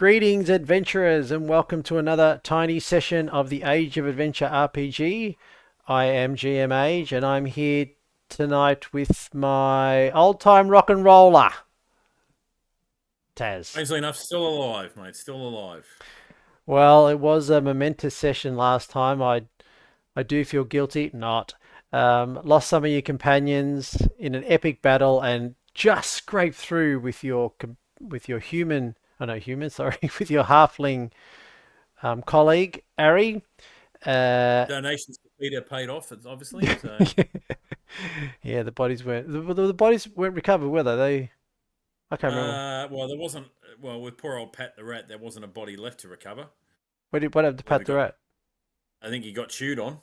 Greetings, adventurers, and welcome to another tiny session of the Age of Adventure RPG. I am GM Age, and I'm here tonight with my old-time rock and roller, Taz. Strangely enough, still alive, mate. Still alive. Well, it was a momentous session last time. I do feel guilty, not. Lost some of your companions in an epic battle, and just scraped through with your human. Oh no, human. Sorry, with your halfling colleague, Ari. Uh, Donations to Peter paid off, obviously. So, yeah, the bodies weren't recovered, were they? I can't remember. well, there wasn't. Well, with poor old Pat the rat, there wasn't a body left to recover. What happened to Whether Pat the got, Rat? I think he got chewed on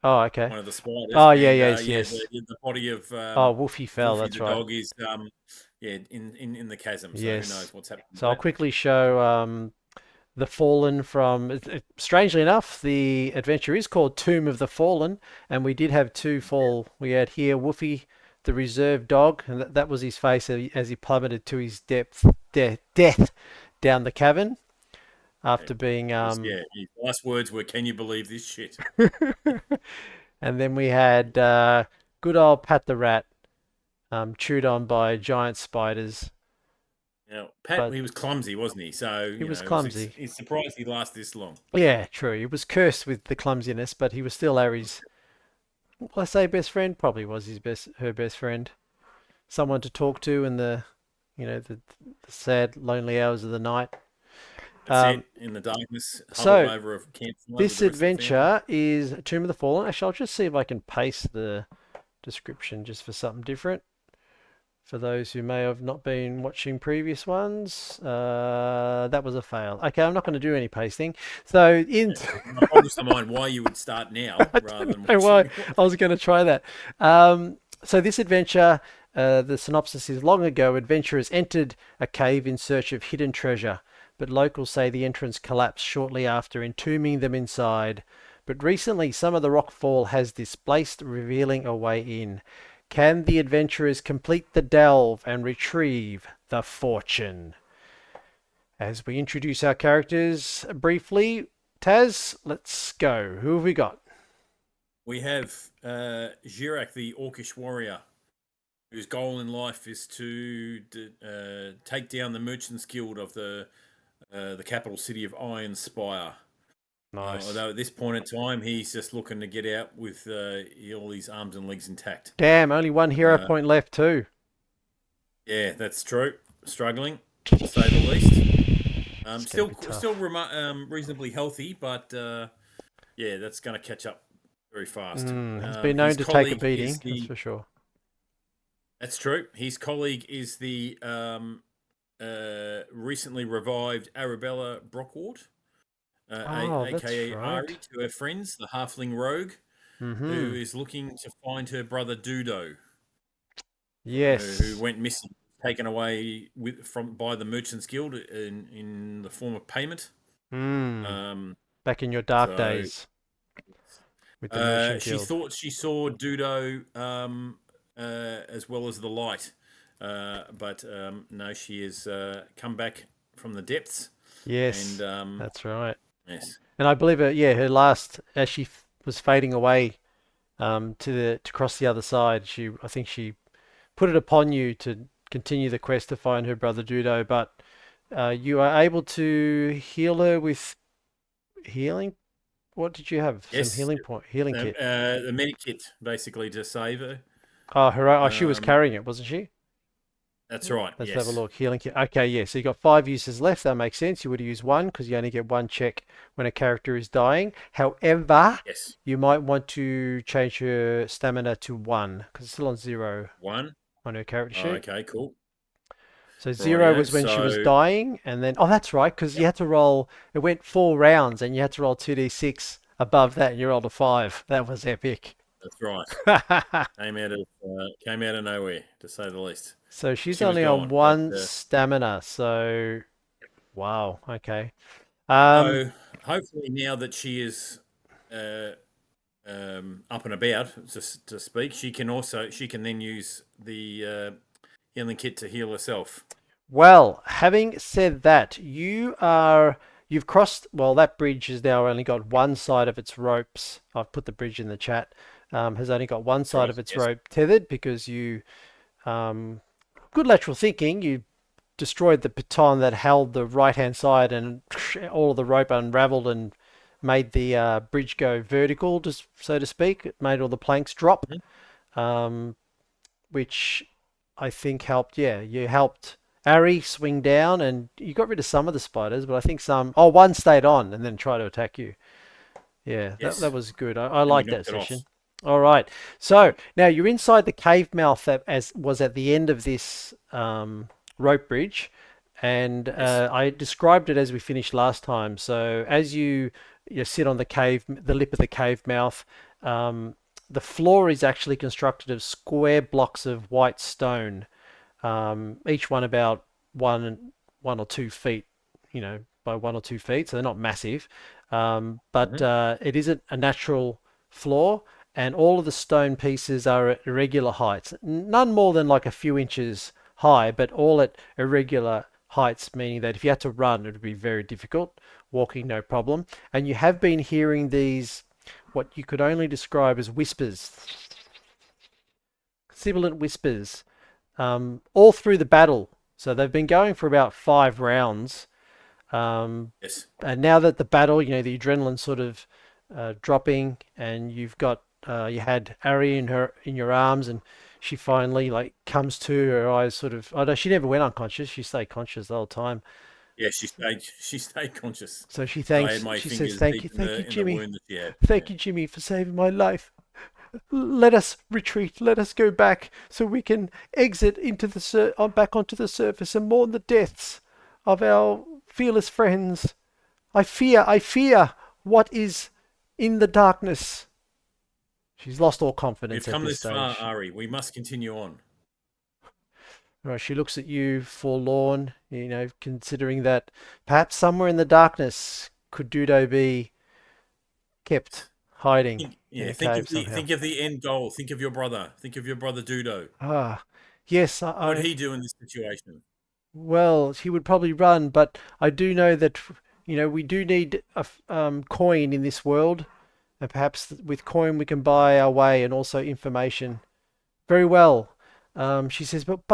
Oh, okay. one of the spiders, Oh, yeah, and yes, yeah, yes. the body of Oh, Wolfie fell. Wolfie That's the right. dog is yeah in the chasm. So who Yes. knows what's happened So to I'll that? quickly show the Fallen from. Strangely enough, the adventure is called Tomb of the Fallen, and we did have two fall. We had here Wolfie, the reserve dog, and that was his face as he plummeted to his death down the cavern Yeah, after being yeah. His last words were, "Can you believe this shit?" and then we had good old Pat the Rat, chewed on by giant spiders. Now, Pat, But he was clumsy, wasn't he? So he was it was clumsy. he's surprised he lasted this long. Yeah, true. He was cursed with the clumsiness, but he was still Larry's, well, I say best friend. Probably was her best friend. Someone to talk to in the sad, lonely hours of the night. That's Um, it. In the darkness, huddled so over a campfire with this the rest of the family. adventure is Tomb of the Fallen. Actually, I'll just see if I can paste the description just for something different. For those who may have not been watching previous ones, that was a fail. Okay, I'm not going to do any pasting. So in, Yeah. I boggles the mind why you would start now I rather than don't know why watching. I was going to try that. So this adventure, the synopsis is: long ago, adventurers entered a cave in search of hidden treasure, but locals say the entrance collapsed shortly after, entombing them inside. But recently, some of the rock fall has displaced, revealing a way in. Can the adventurers complete the delve and retrieve the fortune? As we introduce our characters briefly, Taz, let's go. Who have we got? We have Jirak, the Orcish warrior, whose goal in life is to take down the Merchants Guild of the capital city of Iron Spire. Nice. Although at this point in time, he's just looking to get out with all his arms and legs intact. Damn, only one hero Uh, point left too. yeah, that's true. Struggling, to say the least. It's gonna Still, be still tough. reasonably healthy, but yeah, that's going to catch up very fast. He's been known His to take a colleague is beating, that's the. for sure. That's true. His colleague is the recently revived Arabella Brockwart, Oh, that's aka right. Ari, to her friends, the halfling rogue, who Mm-hmm. is looking to find her brother Dudo, who Yes. went missing, taken away from by the Merchants Guild in the form of payment. Hmm. Um, Back in your dark so days with the Merchant she Guild. thought she saw Dudo as well as the light, but no, she has come back from the depths, and Yes, that's right. yes, And I believe her last, as she was fading away, to cross the other side, I think she put it upon you to continue the quest to find her brother Judo, but you are able to heal her with healing. What did you have? Some yes, healing kit. the medikit basically to save her. Oh, she was Um, carrying it, wasn't she? that's right. Let's have a Yes, look. Healing kit. Okay, yeah. So you got five uses left. That makes sense. You would use one because you only get one check when a character is dying. However, yes. you might want to change her stamina to one because it's still on zero One. on her character Oh, sheet. okay, cool. So zero Rightio. was when she was So, dying, and then that's right because you yep, had to roll. It went 4 rounds, and you had to roll 2d6 above that, and you rolled a five. That was epic. that's right. Came out of nowhere, to say the least. So she's She was only on gone, but one stamina. So wow. Okay. Um. so hopefully now that she is uh, up and about, to speak, she can then use the healing kit to heal herself. Well, having said that, you've crossed. Well, that bridge has now only got one side of its ropes. I've put the bridge in the chat. Has only got one That's side right. of its Yes. rope tethered because um, good lateral thinking. You destroyed the baton that held the right hand side, and all of the rope unraveled and made the bridge go vertical, just so to speak. It made all the planks drop, Mhm. um, which I think helped. Yeah, you helped Ari swing down, and you got rid of some of the spiders, but I think some. Oh, one stayed on and then tried to attack you. Yeah, that Yes. was good. I And you like that knocked it off. session. All right. So now you're inside the cave mouth that as was at the end of this rope bridge, and Yes. I described it as we finished last time. So as you sit on the lip of the cave mouth, the floor is actually constructed of square blocks of white stone, each one about one or 2 feet, by 1 or 2 feet, so they're not massive. But Hmm. it isn't a natural floor, and all of the stone pieces are at irregular heights, none more than like a few inches high, but all at irregular heights, meaning that if you had to run, it would be very difficult. Walking, no problem. And you have been hearing these, what you could only describe as whispers, sibilant whispers, all through the battle. So they've been going for about 5 rounds. Um, Yes. and now that the battle, the adrenaline sort of dropping, and you had Ari in your arms, and she finally like comes to her eyes, sort of. Oh no, she never went unconscious. She stayed conscious the whole time. Yeah. She stayed conscious. So she So I had thanks. my She says, fingers "Thank deep you, in thank you, the Jimmy. wound that she had. Thank Yeah. you, Jimmy, for saving my life. Let us retreat. Let us go back so we can exit into back onto the surface and mourn the deaths of our fearless friends. I fear what is in the darkness." She's lost all We've confidence at come this this far, stage. Ari. We must continue on. Right, she looks at you forlorn, considering that perhaps somewhere in the darkness could Dudo be kept hiding in Yeah. a Think cave of the somehow. think of the end goal. Think of your brother. Think of your brother Dudo. Ah, yes, What would he do in this situation? well, he would probably run, but I do know that, we do need coin in this world, and perhaps with coin we can buy our way and also information. Very well. She says, but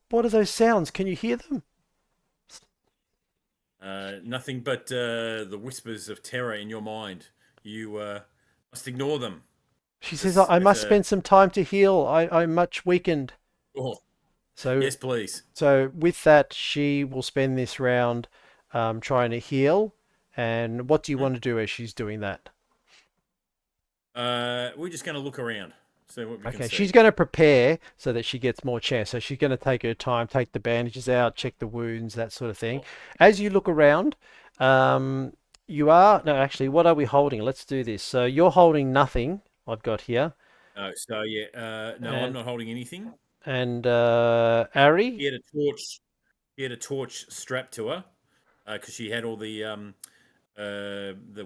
what are those sounds? Can you hear them? Nothing but the whispers of terror in your mind. You must ignore them. She says, As I as must a spend some time to heal. I'm much weakened. oh, So, yes, please. so with that, she will spend this round trying to heal. And what do you Hmm? want to do as she's doing that? We're just going to look around, see what we can Okay, she's see. going to prepare so that she gets more chance. So she's going to take her time, take the bandages out, check the wounds, that sort of thing. Oh, As you look around, um, you are, no, actually, what are we holding? Let's do this. So you're holding nothing, I've got here. no, so yeah, no, I'm And not holding anything. Ari. He had a torch. He had a torch strapped to her because she had all the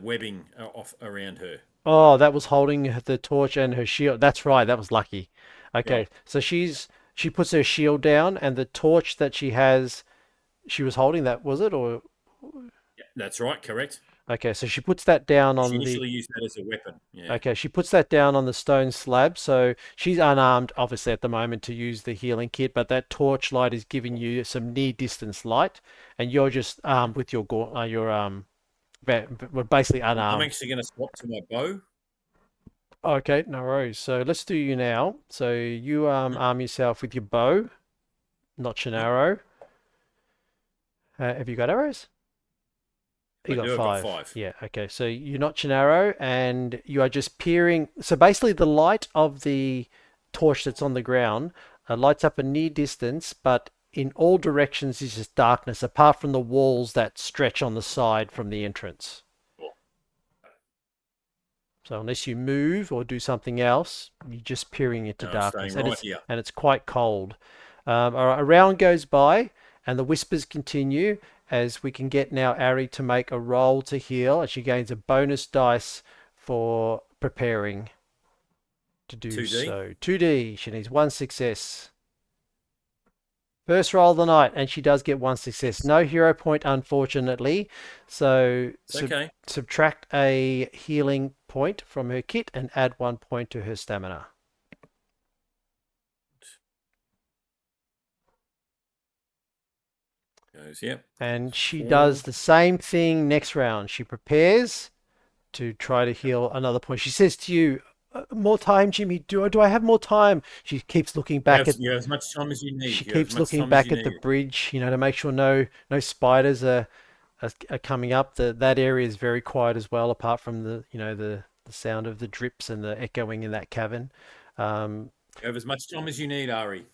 webbing off around her. Oh, that was holding the torch and her shield. That's right, that was lucky. Right. Okay, so she puts her shield down, and the torch that she was holding that, was it? Or Yeah, that's right. Correct. okay, so she puts that down She on the initially used that as a weapon. Yeah. Okay, she puts that down on the stone slab. So she's unarmed, obviously, at the moment to use the healing kit, but that torch light is giving you some near distance light, and you're just armed with we're basically I'm unarmed. actually going to swap to my bow. Okay, no worries. So let's do you now. So you Mhm. arm yourself with your bow, notch an Yep. arrow. Have you got arrows? You I got do. I've got five. 5. Yeah, okay. So you notch an arrow and you are just peering. So basically, the light of the torch that's on the ground lights up a near distance, but in all directions is just darkness, apart from the walls that stretch on the side from the entrance. Cool. So unless you move or do something else, you're just peering into And I'm staying darkness, right here. and it's quite cold. All right, a round goes by, and the whispers continue as we can get now Ari to make a roll to heal, and she gains a bonus dice for preparing to do 2D. so. 2D. She needs one success. First roll of the night, and she does get one success. Yes. No hero point, unfortunately. So It's okay. subtract a healing point from her kit and add 1 point to her stamina. Goes, yep. And she does Four. the same thing next round. She prepares to try to Yep. heal another point. She says to you, "More time, Jimmy. Do I have more time?" She keeps looking back at You have as much time as you she need. You have as keeps much looking time as back you at the need. bridge, to make sure no spiders are coming up. That area is very quiet as well, apart from the sound of the drips and the echoing in that cavern. Um, You have as much time as you need, Ari.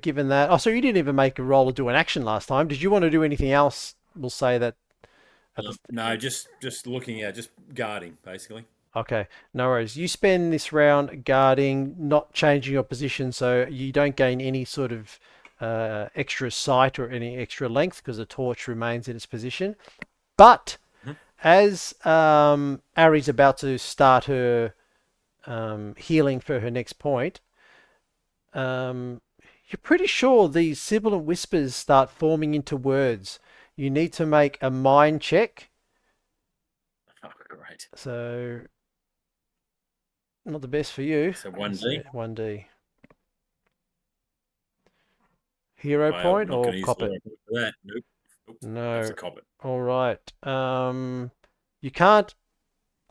given that, oh, so you didn't even make a roll or do an action last time. Did you want to do anything else? We'll say that at the No, just looking at, just guarding, basically. Okay, no worries. You spend this round guarding, not changing your position, so you don't gain any sort of extra sight or any extra length because the torch remains in its position. But Mhm. as Ari's about to start her healing for her next point, um, you're pretty sure these sibilant whispers start forming into words. You need to make a mind check. Oh, great. So, not the best for you. So one Let's D. see, 1D. Hero Well, I'm point not or going to use cop it? hero point for that. Nope. Nope. That's No. a cop it. All right. You can't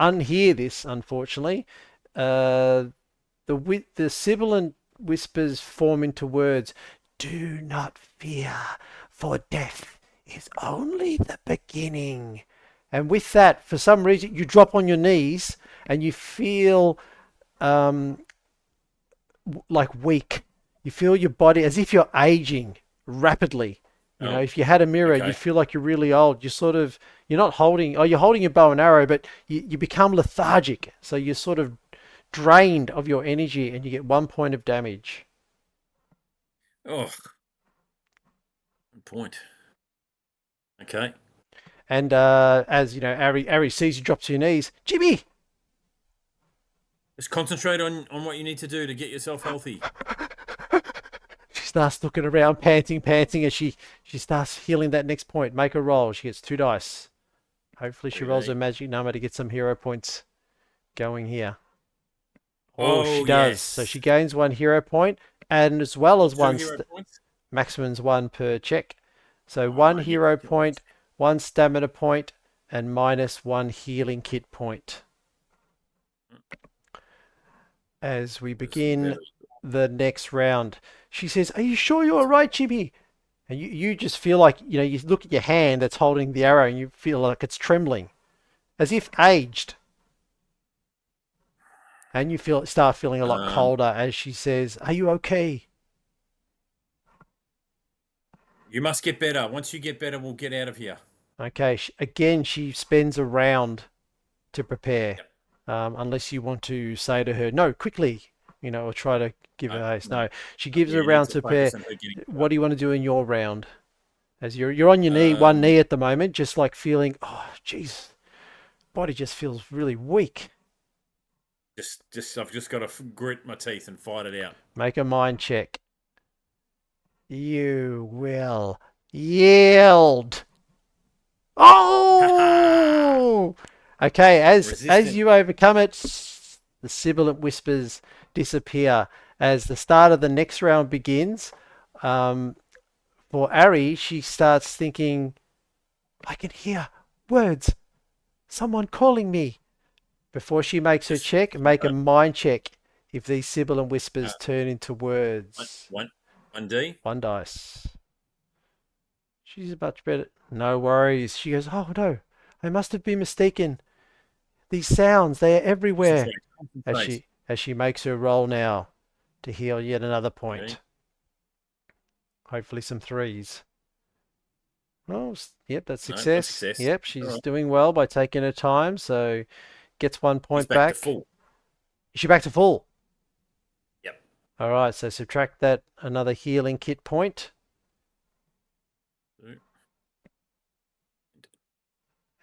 unhear this, unfortunately. Uh, the sibilant whispers form into words. Do not fear, for death is only the beginning. And with that, for some reason, you drop on your knees and you feel um, like weak. You feel your body as if you're aging rapidly. Oh, If you had a mirror, you okay. feel like you're really old. You're not holding, you're holding your bow and arrow, but you become lethargic. So you're sort of drained of your energy and you get 1 point of damage. Oh, good point. Okay. And as you know, Ari sees you drop to your knees. Jimmy, Just concentrate on what you need to do to get yourself healthy. she starts looking around, panting, as she starts healing that next point. Make a roll. She gets 2 dice. Hopefully, she rolls her 3D. magic number to get some hero points going here. Oh, she Oh, does. So yes. she gains 1 hero point, and as well as Two hero points. maximum's one per check. So one Ah, yep. hero point, Correct. 1 stamina point, and -1 healing kit point. As we That's begin very. the next round, she says, "Are you sure you're all right, Jimmy?" And you just feel like, you look at your hand that's holding the arrow and you feel like it's trembling, as if aged. And you start feeling a lot Um, colder as she says, "Are you okay?" you must get better. Once you get better, we'll get out of here. Okay, again, she spends a round to prepare, Yep. unless you want to say to her, "No, quickly," or try to give No, her haste. no, No, she gives her a we need round to to prepare. focus on her getting What better. do you want to do in your round? As you're on your knee, one Um, knee at the moment, just like feeling, oh, jeez, body just feels really weak. I've just got to grit my teeth and fight it out. Make a mind check. You will yield. Ha ha! Oh! Okay, as Resistant. you overcome it, the sibilant whispers disappear. As the start of the next round begins, um, for Ari, she starts thinking, "I can hear words. Someone calling me." Before she makes her Just check, make a uh, mind check if these sibilant uh, whispers turn into one, words. one, one D. 1 dice. She's much better. No worries. She goes, "Oh no, I must have been mistaken. These sounds, they are everywhere." Concentrate. As Concentrate. she makes her roll now to heal yet another point. Okay. Hopefully some threes. Oh, yep, that's No, one success. success. Yep, All she's right. doing well by taking her time, so gets one He's point back to back. full. Is she back to full? Yep. All right, so subtract that another healing kit point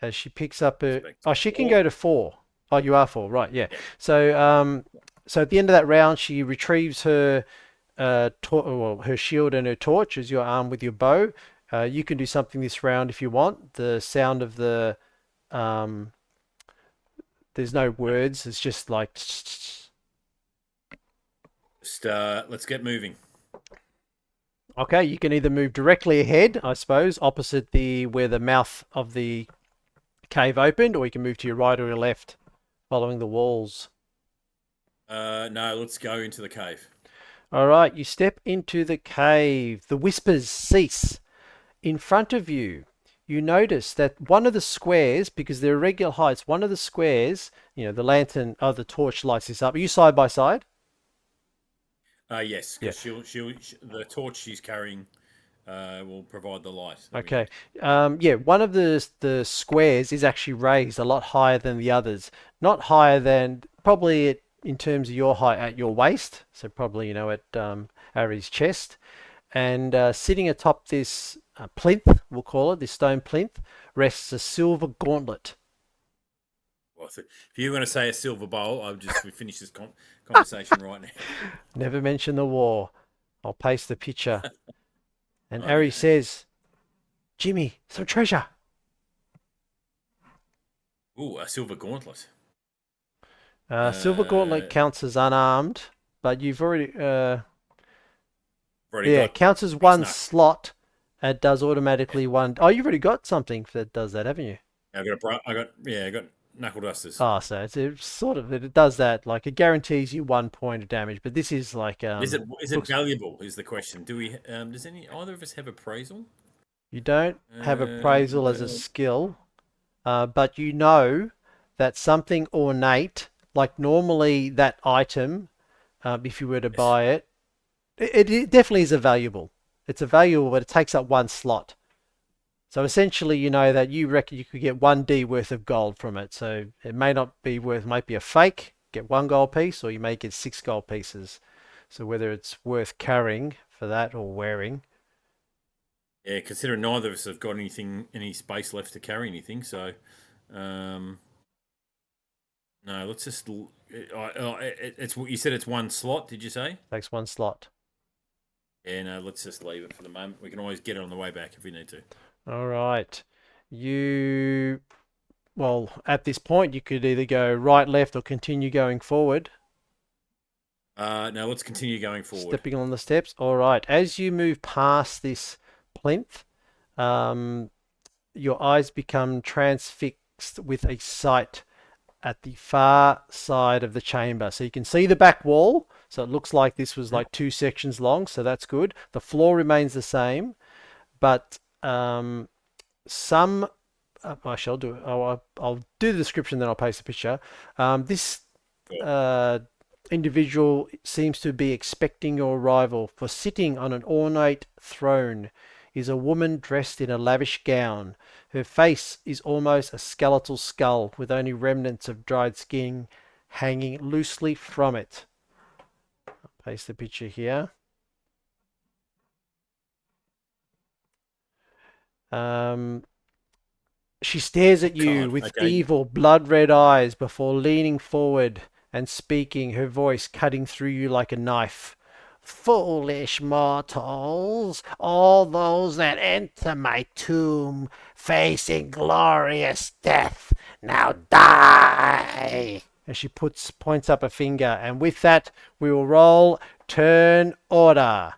as she picks up He's her. back to Oh, she can four. go to 4. Oh, you are 4, right? Yeah. Yep. So, so at the end of that round, she retrieves her well, her shield and her torch as you're armed with your bow. You can do something this round if you want. The sound of the um, there's no words. It's just like Just let's get moving. okay. You can either move directly ahead, I suppose, opposite the where the mouth of the cave opened, or you can move to your right or your left, following the walls. No, let's go into the cave. All right, you step into the cave. The whispers cease. In front of you, you notice that one of the squares, because they're irregular heights, one of the squares, the lantern, the torch lights this up. Are you side by side? Yes, Yeah. because the torch she's carrying will provide the light that we Okay. need. Yeah, one of the squares is actually raised a lot higher than the others. Not higher than probably in terms of your height at your waist. So probably at Ari's chest. And sitting atop this plinth, we'll call it, this stone plinth, rests a silver gauntlet. Well, if you were going to say a silver bowl, I would just finish this conversation right now. Never mention the war. I'll paste the picture. And Ari Okay. says, Jimmy, some treasure. Ooh, a silver gauntlet. Silver gauntlet Uh, counts as unarmed, but you've already, already yeah, got counts as brass one knuck. slot. It does automatically one. Oh, you've already got something that does that, haven't you? I got knuckle dusters. Oh, so it's sort of it does that. Like it guarantees you 1 point of damage, but this is like Is it looks valuable? Is the question. Do we does any either of us have appraisal? you don't have appraisal as a Well, skill, but you know that something ornate, like normally that item, if you were to yes. buy it, it definitely is a valuable. It's a valuable, but it takes up one slot. So essentially, you know that you reckon you could get 1D worth of gold from it. So it may not be worth, might be a fake, get 1 gold piece, or you may get 6 gold pieces. So whether it's worth carrying for that or wearing. Yeah, considering neither of us have got any space left to carry anything, so um, no, let's just. It's what you said. It's one slot. Did you say? Takes 1 slot. Yeah, no. Let's just leave it for the moment. We can always get it on the way back if we need to. All right. You, well, at this point, you could either go right, left, or continue going forward. No, let's continue going forward. Stepping on the steps. All right. As you move past this plinth, um, your eyes become transfixed with a sight at the far side of the chamber. So you can see the back wall. So it looks like this was Hmm? like 2 sections long. So that's good. The floor remains the same, but some. Actually, I'll do it. I'll do the description, then I'll paste the picture. This Cool. uh, individual seems to be expecting your arrival, for sitting on an ornate throne is a woman dressed in a lavish gown. Her face is almost a skeletal skull, with only remnants of dried skin hanging loosely from it. I'll paste the picture here. Um, She stares at you God. with Okay. evil, blood-red eyes before leaning forward and speaking, her voice cutting through you like a knife. Foolish mortals, all those that enter my tomb face inglorious death, now die! And she points up a finger, and with that we will roll turn order.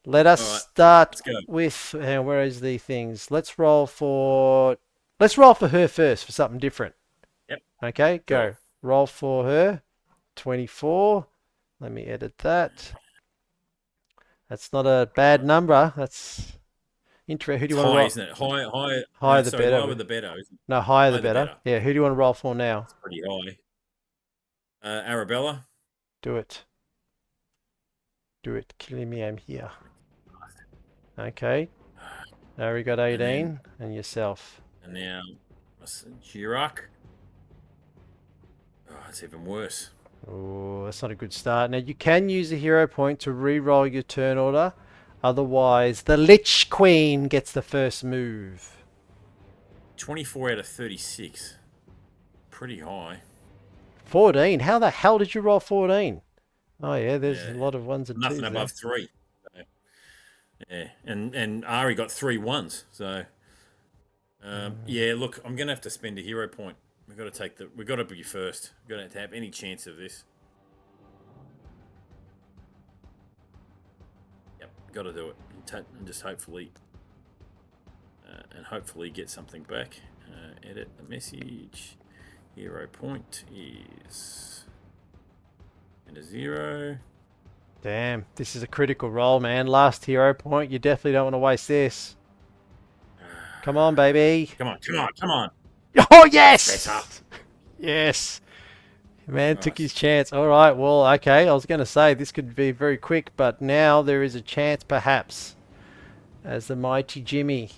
Let us All right. start Let's go. with where is the things? Let's roll for her first for something different. Yep. Okay, Sure. go. Roll for her. 24. Let me edit that. That's not a bad number. That's interesting. Who do It's you want to high, roll? isn't it? High. Higher No, the sorry. better. Lower the better. Isn't it? No, higher the Higher the better. better. Yeah, who do you want to roll for now? It's pretty high. Arabella. Do it. Do it. Killing me, I'm here. Okay. Now we got And then 18 and yourself. and now Chirac. Oh, it's even worse. Oh, that's not a good start. Now you can use a hero point to re-roll your turn order. Otherwise, the Lich Queen gets the first move. 24 out of 36. Pretty high. 14. How the hell did you roll 14? Oh yeah, there's a Yeah, lot of ones and nothing twos there. above three. So, yeah, and Ari got 3 1s. So yeah, look, I'm gonna have to spend a hero point. We've got to take the. We've got to be first. We've got to have any chance of this. Yep, got to do it. And just hopefully, get something back. Edit the message. Hero point is and a 0. Damn, this is a critical roll, man. Last hero point. You definitely don't want to waste this. Come on, baby. Come on, come on, come on. Oh, That's better. yes! Yes. Man took his Nice. chance. All right, well, okay. I was going to say this could be very quick, but now there is a chance, perhaps, as the mighty Jimmy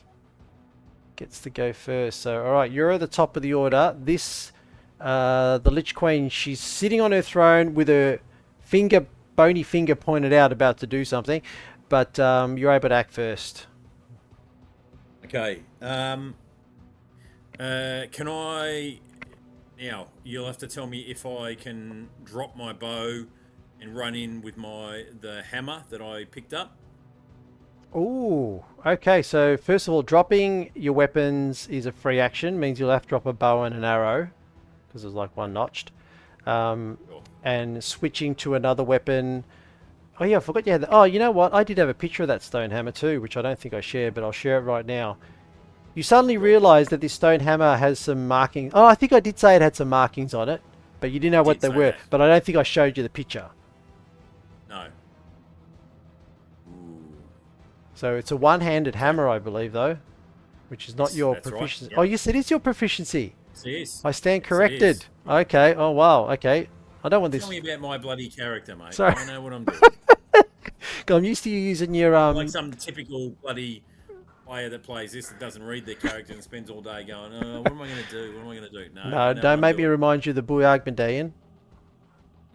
gets to go first. So, all right, you're at the top of the order. The Lich Queen, she's sitting on her throne with her bony finger pointed out, about to do something, but you're able to act first. Okay. Can I now? You'll have to tell me if I can drop my bow and run in with the hammer that I picked up. Ooh, okay. So first of all, dropping your weapons is a free action. Means you'll have to drop a bow and an arrow, because there's like one notched. Sure. And switching to another weapon. Oh yeah, I forgot you had that. Oh, you know what? I did have a picture of that stone hammer too, which I don't think I shared, but I'll share it right now. You suddenly Sure. realise that this stone hammer has some markings. Oh, I think I did say it had some markings on it, but you didn't know what Did they say were. that. But I don't think I showed you the picture. No. Ooh. So it's a one-handed hammer, I believe, though, which is not your That's right. proficiency. Yep. Oh, yes, it is your proficiency. Yes. I stand Yes, it corrected. is. Okay. Oh, wow. Okay. I don't want Tell this. me about my bloody character, mate. Sorry. I know what I'm doing. 'Cause I'm used to you using your I'm like some typical bloody player that plays this that doesn't read their character and spends all day going, "Oh, what am I going to do? What am I going to do?" No, I No, know what don't I'm make me doing. remind you of the Buyag Medallion.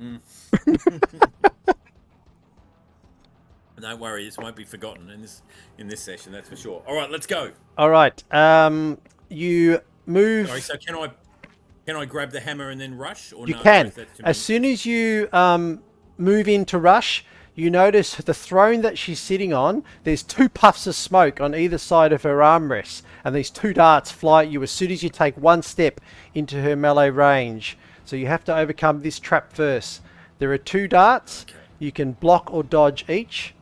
Mm. Don't worry, this won't be forgotten in this session. That's for sure. All right, let's go. All right. You move. Sorry. So can I grab the hammer and then rush, or You no? can. That's too As many soon steps. as you move into rush, you notice the throne that she's sitting on. There's two puffs of smoke on either side of her armrests, and these two darts fly at you as soon as you take one step into her melee range. So you have to overcome this trap first. There are two darts. Okay. You can block or dodge each.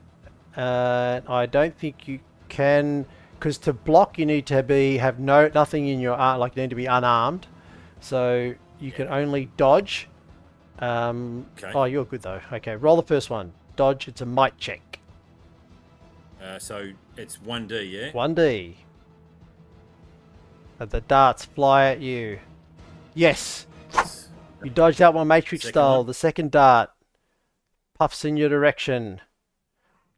I don't think you can, because to block you need to have nothing in your arm, like you need to be unarmed. So you Yeah. can only dodge. Okay. Oh, you're good though. Okay, roll the first one. Dodge. It's a might check. So it's 1D, yeah. 1D. And the darts fly at you. Yes, Yes. you dodge that one Matrix Second style. one. The second dart puffs in your direction.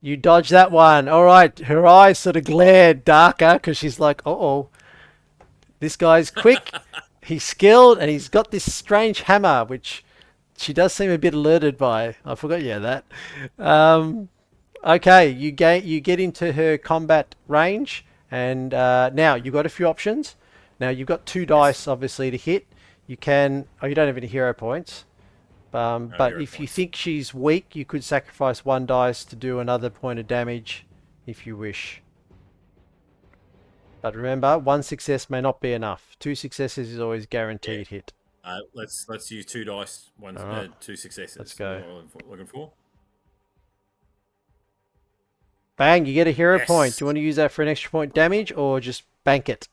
You dodge that one. All right. Her eyes sort of glare darker because she's like, "Uh-oh, this guy's quick. He's skilled, and he's got this strange hammer, which she does seem a bit alerted by." I forgot you had that. Okay, you get into her combat range, and now you've got a few options. Now you've got two Yes. dice, obviously, to hit. You can. Oh, you don't have any hero points. No But hero if you points. think she's weak, you could sacrifice one dice to do another point of damage, if you wish. But remember, one success may not be enough. Two successes is always Yeah. guaranteed hit. Let's use 2 dice. All right, Two successes. let's go. What I'm looking for. Bang, you get a hero point. Yes. Do you want to use that for an extra point damage or just bank it?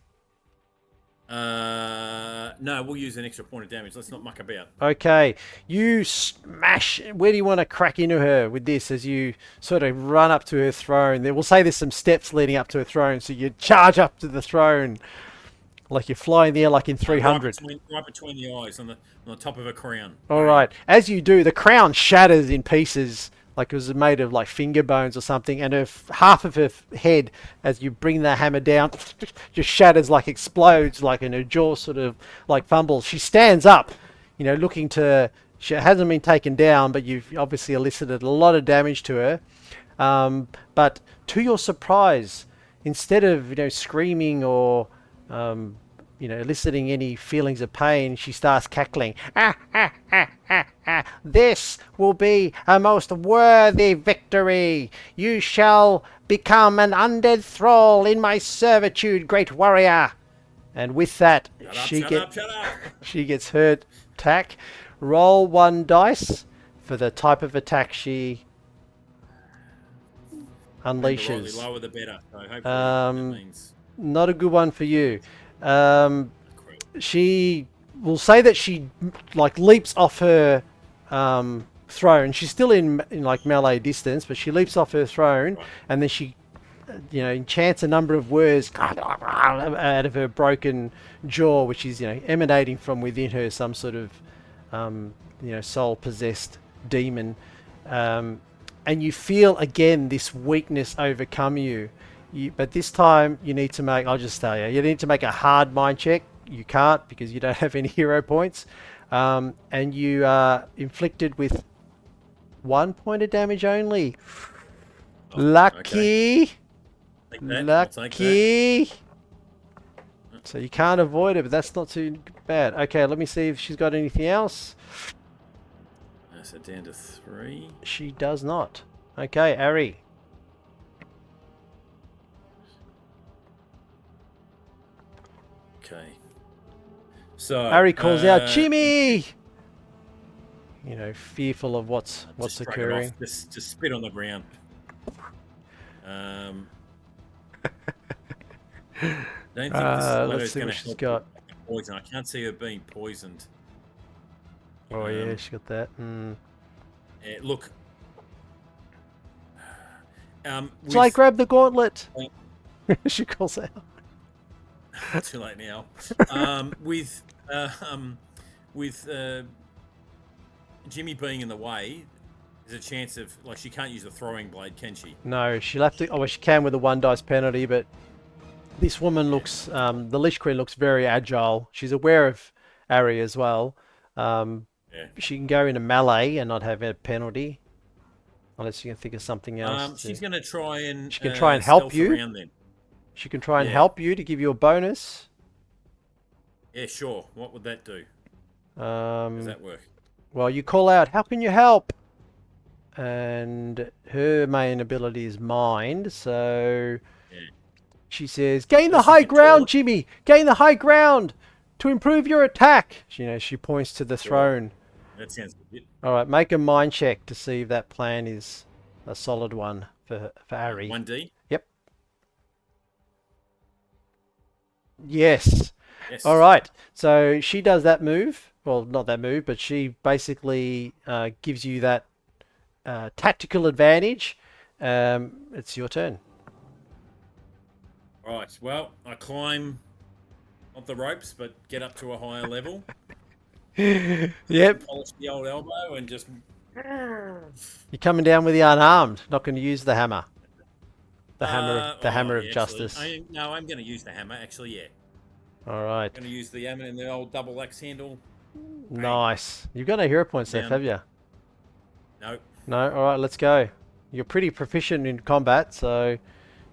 No, we'll use an extra point of damage. Let's not muck about. Okay, you smash. Where do you want to crack into her with this as you sort of run up to her throne? We'll say there's some steps leading up to her throne, so you charge up to the throne like you're flying there like in 300. Right between the eyes, on the top of a crown. All right. As you do, the crown shatters in pieces, like it was made of like finger bones or something, and half of her head, as you bring the hammer down, just shatters, like explodes, like, and her jaw sort of like fumbles. She stands up, looking to. She hasn't been taken down, but you've obviously elicited a lot of damage to her. But to your surprise, instead of screaming or eliciting any feelings of pain, she starts cackling. This will be a most worthy victory. You shall become an undead thrall in my servitude, great warrior. And with that, Shut up, shut up. she gets her attack. Roll 1 dice for the type of attack she Remember, rightly unleashes. lower the better. So hopefully that means... Not a good one for you. Crap. She will say that she like leaps off her throne. She's still in like melee distance, but she leaps off her throne, Right. and then she enchants a number of words out of her broken jaw, which is emanating from within her, some sort of soul possessed demon. And you feel again this weakness overcome you. But this time you need to make, I'll just tell you, you need to make a hard mind check. You can't because you don't have any hero points. And you are inflicted with 1 point of damage only. Oh, Lucky. okay. Take that. I'll take that. Lucky. So you can't avoid it, but that's not too bad. Okay, let me see if she's got anything else. So down to 3. She does not. Okay, Ari. Okay. So Ari calls out, Jimmy! Fearful of what's just shrug it occurring. off. Just spit on the ground. Don't think this Let's letter's see going what to she's help got. with the poison. I can't see her being poisoned. Oh yeah, she got that. Yeah, look. So I grabbed the gauntlet. Uh, She calls out. Too late now. With Jimmy being in the way, there's a chance of she can't use the throwing blade, can she? No, she'll have to. Oh, well, she can with a 1 dice penalty, but this woman looks. The Lich Queen looks very agile. She's aware of Ari as well. Yeah. She can go into melee and not have a penalty, unless you can think of something else. She's going to try and She can try and help stealth you. around then. She can try and Yeah. help you to give you a bonus. Yeah, sure. What would that do? Does that work? Well, you call out, "How can you help?" And her main ability is mind, so Yeah. she says, "Gain the So she high can ground, taunt. Jimmy! Gain the high ground to improve your attack." She points to the throne. That sounds good. All right, make a mind check to see if that plan is a solid one for Ari. 1D? Yep. Yes. Yes. All right. So she does that move. Well, not that move, but she basically gives you that tactical advantage. It's your turn. Right. Well, I climb not the ropes, but get up to a higher level. Yep. Polish the old elbow and just... You're coming down with the unarmed. Not going to use the hammer. The hammer of yeah, justice. I'm going to use the hammer, actually, yeah. All right. I'm going to use the hammer and the old double axe handle. Nice. You've got no hero points left, have you? No. No? All right, let's go. You're pretty proficient in combat, so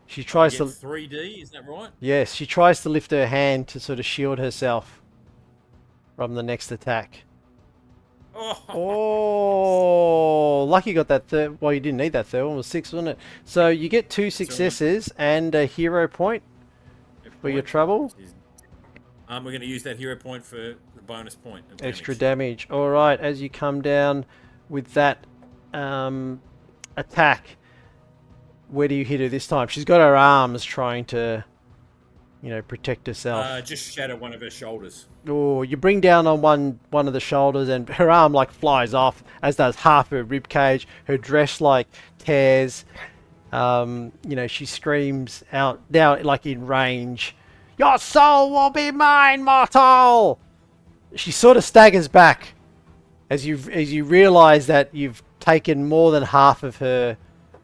she tries Get to... 3D, is that right? Yes, she tries to lift her hand to sort of shield herself from the next attack. Oh, lucky you got that third. Well, you didn't need that third one. It was 6, wasn't it? So you get 2 successes and a hero point for your trouble. We're going to use that hero point for the bonus point. Of Extra damage. All right, as you come down with that attack, where do you hit her this time? She's got her arms trying to, protect herself. Just shatter one of her shoulders. Oh, you bring down on one of the shoulders, and her arm flies off, as does half her rib cage. Her dress tears. She screams out now in range. "Your soul will be mine, mortal!" She sort of staggers back as you realise that you've taken more than half of her,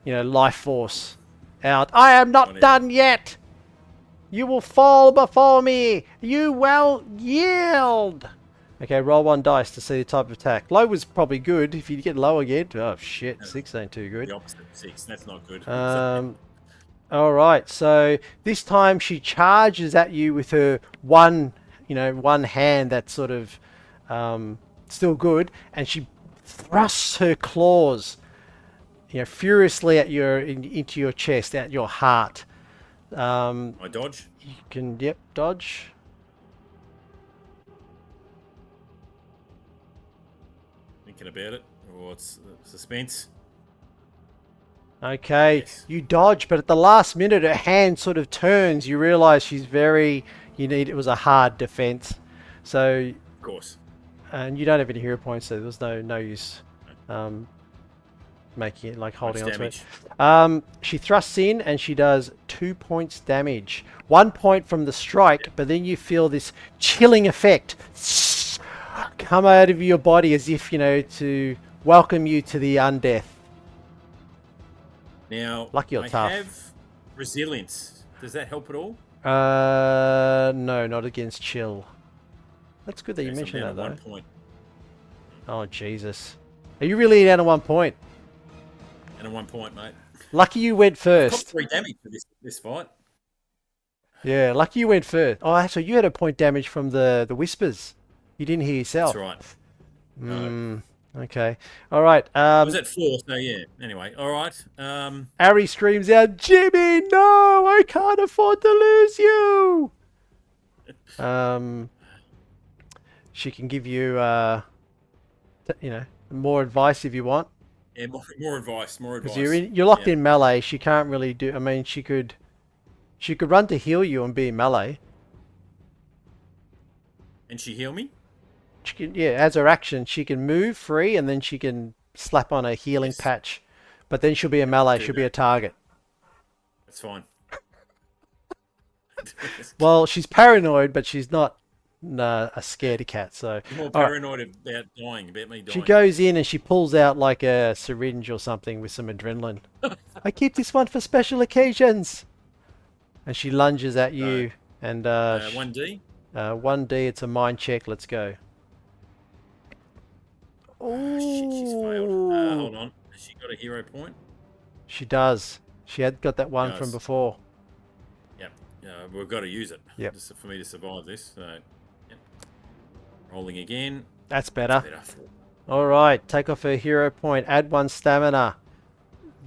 life force out. "I am not done yet. You will fall before me. You will yield." Okay, roll 1 dice to see the type of attack. Low was probably good. If you get low again, oh shit, 6 ain't too good. The opposite of 6. That's not good. All right, so this time she charges at you with her one hand that's sort of still good, and she thrusts her claws, furiously at into your chest, at your heart. I dodge. You can, yep, dodge. Thinking about it. Or it's suspense. Okay, Yes. you dodge, but at the last minute, her hand sort of turns. You realise she's very. It was a hard defense, so Of course. and you don't have any hero points, so there was no use um, making it like holding Much on to it. damage. She thrusts in and she does 2 points damage. 1 point from the strike, but then you feel this chilling effect come out of your body as if to welcome you to the undeath. Now, Lucky or I tough. have resilience. Does that help at all? No, not against chill. That's good that you Okay, so I'm mentioned down that to though. 1 point. Oh Jesus, are you really down to 1 point? And a 1 point, mate. Lucky you went I've got first. 3 damage for this fight. Yeah, lucky you went first. Oh, actually, you had a point damage from the whispers. You didn't hear That's yourself. right. No. Okay. All right. I was at 4, so yeah. Anyway, all right. Ari screams out, "Jimmy, no! I can't afford to lose you." She can give you, more advice if you want, Yeah, more advice. More because advice. you're locked Yeah. in melee. She can't really do. I mean, she could run to heal you and be in melee. And she heal me? She can, yeah, as her action, she can move free and then she can slap on a healing Yes. patch. But then she'll be a melee, Do she'll be that. a target. That's fine. Well, she's paranoid, but she's not a scaredy cat. So, You're more all right. paranoid about dying, about me She dying. goes in and she pulls out like a syringe or something with some adrenaline. I keep this one for special occasions. And she lunges at you. And 1D? 1D, it's a mind check. Let's go. Oh, shit, she's failed. Oh, Hold on. Has she got a hero point? she does. She had got that one from Does. before. Yep. We've got to use it. Yep. Just for me to survive this. So, yep. Rolling again. That's better. Better. All right, take off her hero point. Add 1 stamina.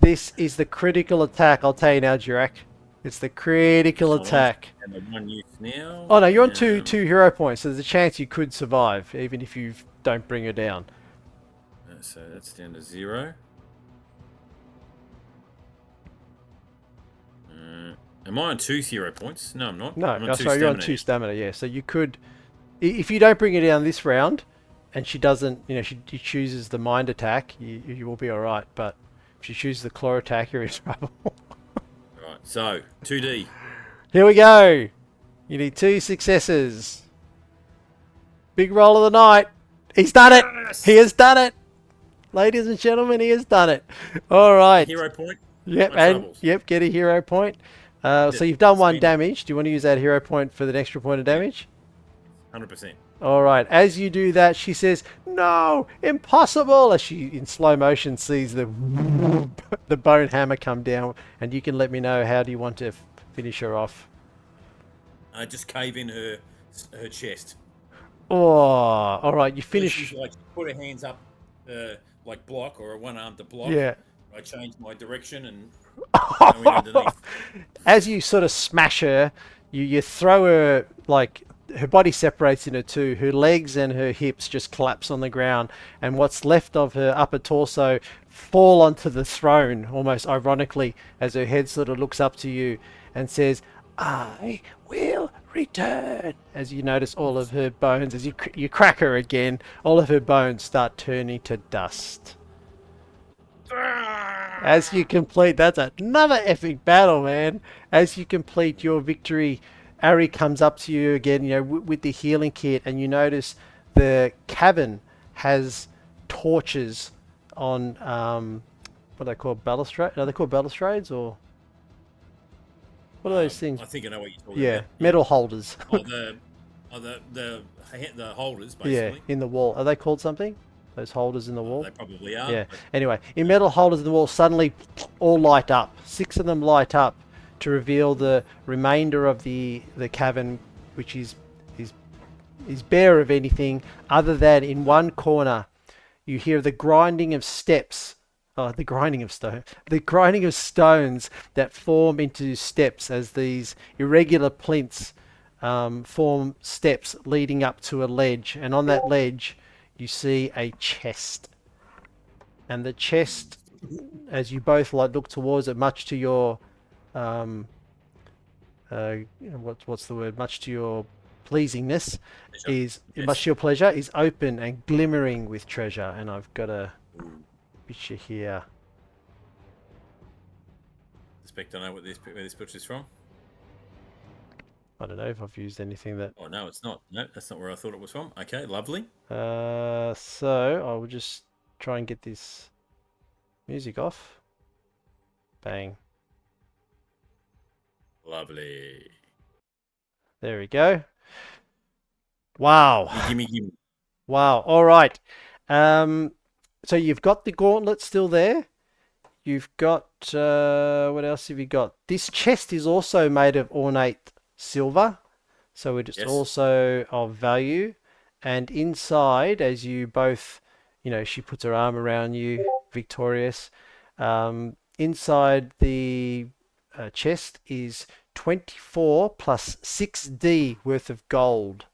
This is the critical attack. I'll tell you now, Jurak. It's the critical Hold on. attack. And the 1 use now. Oh no, you're on two hero points, so there's a chance you could survive, even if you don't bring her down. So that's down to 0. Am I on 2 hero points? No, I'm not. No, I'm on 2 sorry, you're on stamina. 2 stamina, yeah. So you could, if you don't bring her down this round, and she doesn't, she chooses the mind attack, you will be all right. But if she chooses the claw attack, you're in trouble. Right. So 2D. Here we go. You need 2 successes. Big roll of the night. He's done it. Yes! He has done it. Ladies and gentlemen, he has done it. All right. Hero point. Yep, My and troubles. yep, get a hero point. So you've done 1 speed. damage. Do you want to use that hero point for the extra point of damage? 100%. All right. As you do that, she says, "No, impossible!" As she, in slow motion, sees the bone hammer come down, and you can let me know how do you want to finish her off. Just cave in her chest. Oh, all right. You So finish. she's like put her hands up, like block or a one arm to block. Yeah. I change my direction and go in underneath. As you sort of smash her, you throw her, like her body separates into 2. Her legs and her hips just collapse on the ground, and what's left of her upper torso fall onto the throne, almost ironically, as her head sort of looks up to you and says, "I will return." As you notice all of her bones, as you crack her again, all of her bones start turning to dust. As you complete, that's another epic battle, man. As you complete your victory, Ari comes up to you again, with the healing kit, and you notice the cavern has torches on, what are they called, balustrade? Are they called balustrades, or what are those things? I think I know what you're talking Yeah, about. metal holders. Oh, the holders, Yeah, basically. in the wall. Are they called something? Those holders in the wall? They probably are. Yeah. but Anyway, in metal holders in the wall suddenly all light up. 6 of them light up to reveal the remainder of the cavern, which is bare of anything other than in one corner you hear the grinding of steps. Oh, the grinding of stones that form into steps as these irregular plinths form steps leading up to a ledge. And on that ledge, you see a chest. And the chest, as you both like look towards it, much to your um, what's the word? Much to your pleasingness, Pleasure. is much Yes. to your pleasure, is open and glimmering with treasure. And I've got a Ooh. picture here. Suspect I know where this picture is from. I don't know if I've used anything that. Oh no, it's not. No, that's not where I thought it was from. Okay, lovely. So I will just try and get this music off. Bang. Lovely. There we go. Wow. Gimme. Wow. All right. Um, so you've got the gauntlet still there. You've got what else have you got? This chest is also made of ornate silver, so it is Yes. also of value. And inside, as you both, she puts her arm around you, victorious. Inside the chest is 24 plus 6D worth of gold.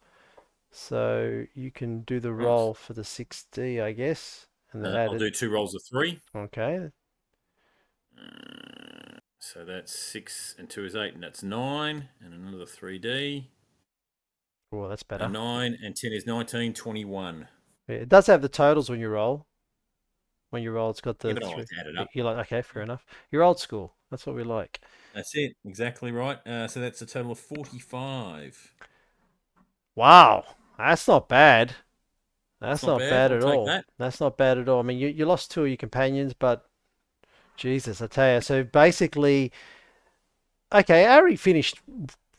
So you can do the Right. roll for the 6D, I guess, and then add I'll it. do 2 rolls of 3. Okay. So that's 6 and 2 is 8, and that's 9, and another 3D. Oh, that's A better. 9 and 10 is 19, 21. Yeah, it does have the totals when you roll. When you roll, it's got Yeah, the but I like three. to add it up. You're like, okay, fair enough. You're old school. That's what we like. That's it. Exactly right. So that's a total of 45. Wow, that's not bad. That's That's not not bad. bad I'll at take all. that. That's not bad at all. I mean, you lost two of your companions, but Jesus, I tell you. So basically, okay, Ari finished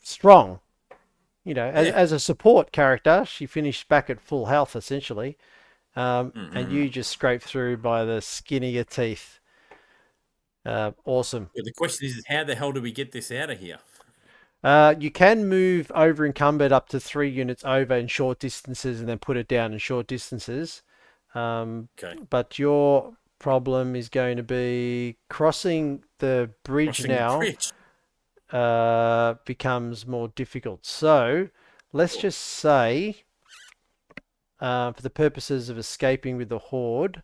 strong. Yeah. As a support character, she finished back at full health essentially. And Mm-hmm. you just scraped through by the skin of your teeth. Awesome. Yeah, the question is, how the hell do we get this out of here? You can move over encumbered up to 3 units over in short distances and then put it down in short distances. Okay. But your problem is going to be crossing the bridge Crossing the now bridge. becomes more difficult. So let's Sure. just say, for the purposes of escaping with the horde,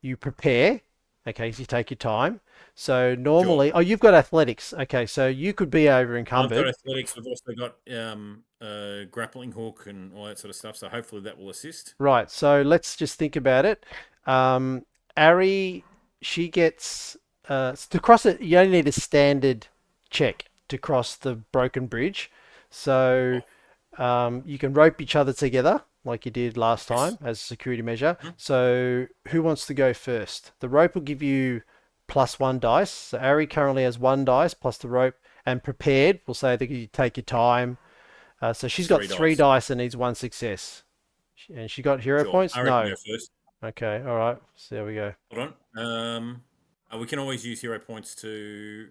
you prepare. Okay, so you take your time. So Sure. normally, oh, you've got athletics. Okay, so you could be over I've got encumbered. athletics. We've also got grappling hook and all that sort of stuff. So hopefully that will assist. Right, so let's just think about it. Um, Ari, she gets to cross it. You only need a standard check to cross the broken bridge. So Oh, you can rope each other together like you did last yes. time as a security measure. Mhm. So who wants to go first? The rope will give you plus one dice. So Ari currently has one dice plus the rope, and prepared will say that you take your time. So she's It's got three three dice. dice and needs one success. And she got hero Sure. points? I reckon No. go first. Okay, all right. So there we go. Hold on. We can always use hero points to.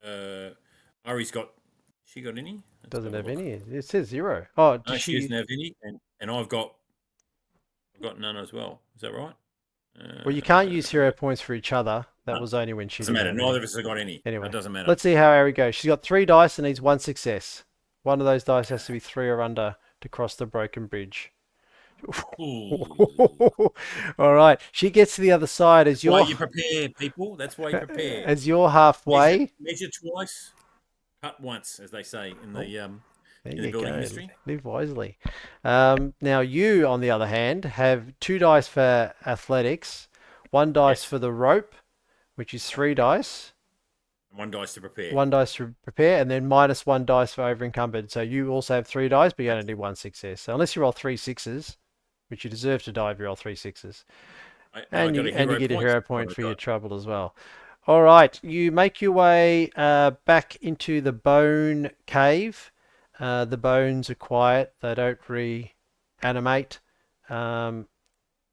Uh, Ari's got. She got any? Let's Doesn't have a have look. any. It says zero. Oh, No, did she doesn't she? have any, and I've got none as well. Is that right? Well, you can't use hero Uh, points for each other. That no, was only when she doesn't didn't matter. have Neither any. of us have got any. That Anyway, doesn't matter. let's see how Ari goes. She's got three dice and needs one success. One of those dice has to Okay. be three or under to cross the broken bridge. Ooh. All right. She gets to the other side That's why you prepare, people. That's why you prepare. as you're Measure, halfway. measure twice, cut once, as they say in Oh, there the you building go. industry. Live wisely. Now you, on the other hand, have two dice for athletics, one dice Yes, for the rope, which is three dice, and one dice to prepare. one dice to prepare, and then minus one dice for over encumbered. So you also have three dice, but you only Okay. need one success. So unless you roll three sixes, which you deserve to die if you roll three sixes, And I got a and you hero get a point. hero What point have for I your got? trouble as well. All right, you make your way back into the bone cave. The bones are quiet; they don't reanimate. Um,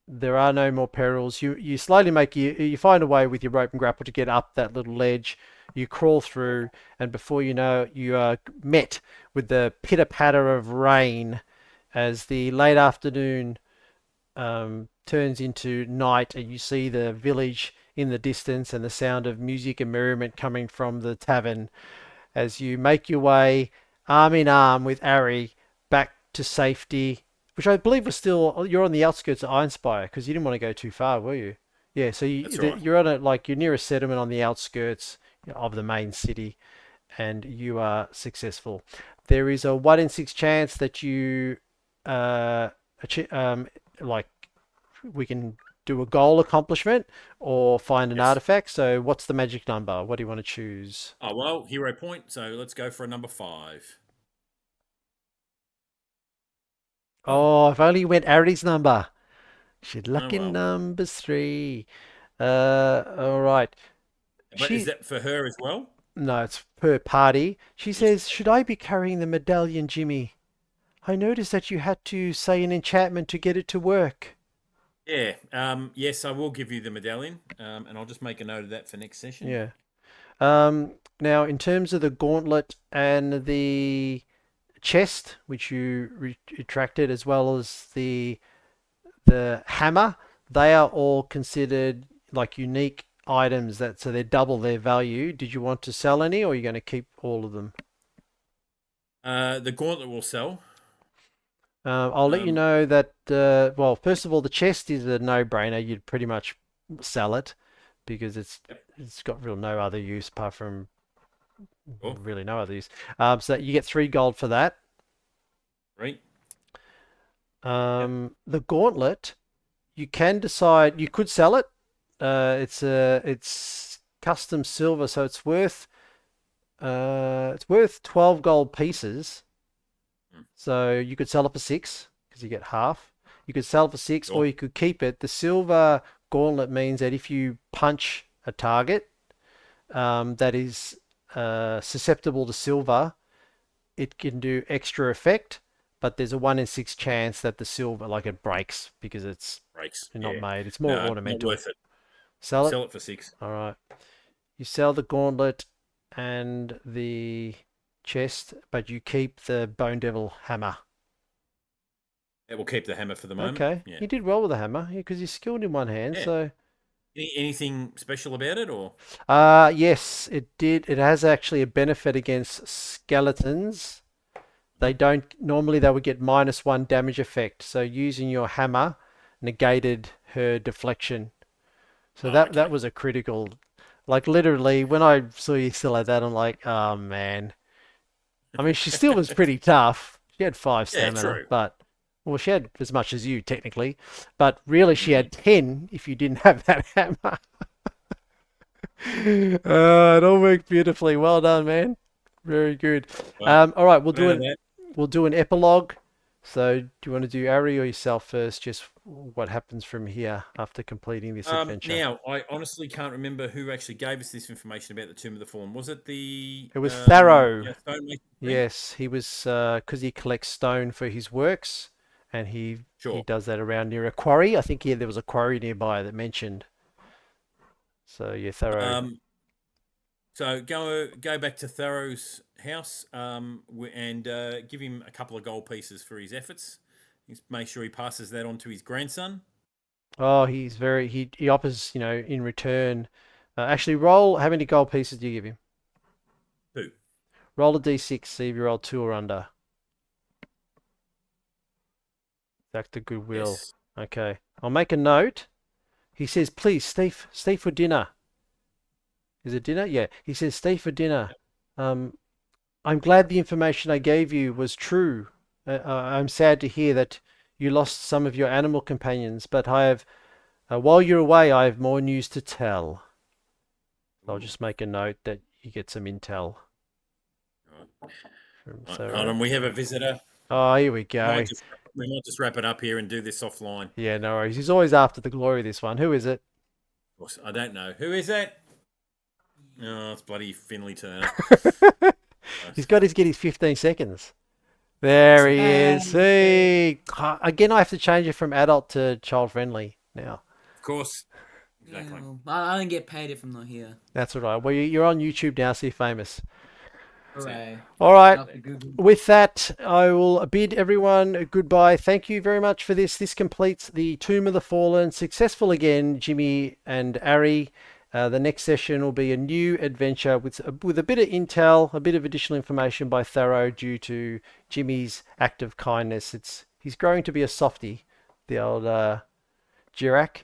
there are no more perils. You slowly you find a way with your rope and grapple to get up that little ledge. You crawl through, and before you know it, you are met with the pitter patter of rain as the late afternoon turns into night and you see the village in the distance and the sound of music and merriment coming from the tavern as you make your way arm in arm with Ari back to safety, which I believe was still, you're on the outskirts of Ironspire because you didn't want to go too far, were you? Yeah, so That's right. you're on a, like, you're near a settlement on the outskirts of the main city and you are successful. There is a 1 in 6 chance that you, uh, like, we can do a goal accomplishment or find an Yes. artifact. So, what's the magic number? What do you want to choose? Oh well, hero point. So let's go for a number 5. Oh, Oh, if only you went Ari's number. She'd oh lucky well. number 3. All right. But is She, that for her as well? no, it's per party. She Yes. says, should I be carrying the medallion, Jimmy? I noticed that you had to say an enchantment to get it to work. Yeah. Yes, I will give you the medallion. And I'll just make a note of that for next session. Yeah. Now, in terms of the gauntlet and the chest, which you retracted, as well as the hammer, they are all considered like unique items that so they double their value. Did you want to sell any, or are you going to keep all of them? The gauntlet will sell. I'll let you Um, know that. Well, first of all, the chest is a no-brainer. You'd pretty much sell it because yep. it's got real no other use apart from Cool. really no other use. So you get 3 gold for that. Right. Yep. The gauntlet, you can decide. You could sell it. It's custom silver, so it's worth 12 gold pieces. Mm, So you could sell it for 6 because you get half. You could sell it for 6, or sure. you could keep it. The silver gauntlet means that if you punch a target that is susceptible to silver, it can do extra effect. But there's a 1 in 6 chance that the silver, like, it breaks because it's Breaks. not Yeah. made. It's more No, not ornamental. worth it. Sell it. Sell it for 6. All right. You sell the gauntlet and the chest, but you keep the Bone Devil hammer. It will keep the hammer for the moment. Okay, Yeah. you did well with the hammer because you're skilled in one hand. Yeah. So, Anything special about it, or? yes, it did. It has actually a benefit against skeletons. They don't normally they would get -1 damage effect. So using your hammer negated her deflection. So Oh, that okay. was a critical. Like, literally, when I saw you still like that, I'm like, oh man. I mean, she still was pretty tough. She had 5 Yeah, stamina, true. but well, she had as much as you technically, but really she Hmm. had 10 if you didn't have that hammer. It all worked beautifully. Well done, man. Very good. Well, All right, proud of that. we'll do an epilogue. So, do you want to do Ari or yourself first? Just what happens from here after completing this adventure? Now, I honestly can't remember who actually gave us this information about the Tomb of the Fallen. Was it the It was Tharo. stonemason friend? Yes, he was because he collects stone for his works, and he Sure. does that around near a quarry. I think there was a quarry nearby that mentioned. So yeah, Thorough. Um, so go back to Tharo's house and give him a couple of gold pieces for his efforts. Make sure he passes that on to his grandson. Oh, he's very he offers, in return. Actually, roll. How many gold pieces do you give him? Two. Roll a d6. See if you roll 2 or under. Act of goodwill. Yes. Okay, I'll make a note. He says, please stay for dinner. Is it dinner? Yeah. He says, stay for dinner. Um, I'm glad the information I gave you was true. I'm sad to hear that you lost some of your animal companions, but while you're away, I have more news to tell. I'll Ooh. just make a note that you get some intel All from right. Hold on, Thorough. we have a visitor. Oh, here we We might go. just we might just wrap it up here and do this offline. Yeah, no worries. He's always after the glory, this one. Who is it? Of course, I don't know who is that. Oh, it's bloody Finley Turner. He's got to get his 15 seconds. That's There it. he is. See, again, I have to change it from adult to child friendly now. Of course. Yeah, Exactly. well, I don't get paid if I'm not here. That's all right. Well, you're on YouTube now, so you're famous. That's it. Hooray. All right. After Google. With that, I will bid everyone goodbye. Thank you very much for this. This completes the Tomb of the Fallen. Successful again, Jimmy and Ari. The next session will be a new adventure with a bit of intel, a bit of additional information by Thorough due to Jimmy's act of kindness. He's growing to be a softie, the old Jirak.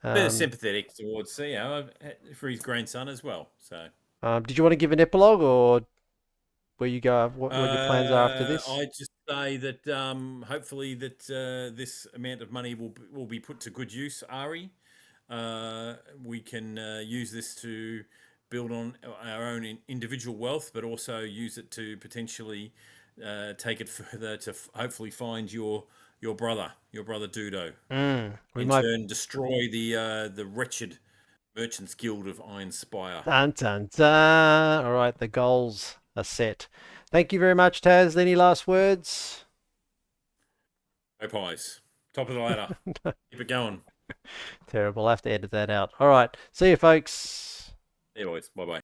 Bit of Um, sympathetic towards, for his grandson as well. So, did you want to give an epilogue or where you go? What your plans are after this? I just say that hopefully that this amount of money will be put to good use, Ari. We can use this to build on our own individual wealth, but also use it to potentially take it further to hopefully find your brother Dudo. We In might. turn, destroy the wretched Merchants Guild of Iron Spire. Dun, dun, dun. All right, the goals are set. Thank you very much, Taz. Any last words? No pies. Top of the ladder. Keep it going. Terrible. I'll have to edit that out. All right. See you, folks. Anyways, bye bye.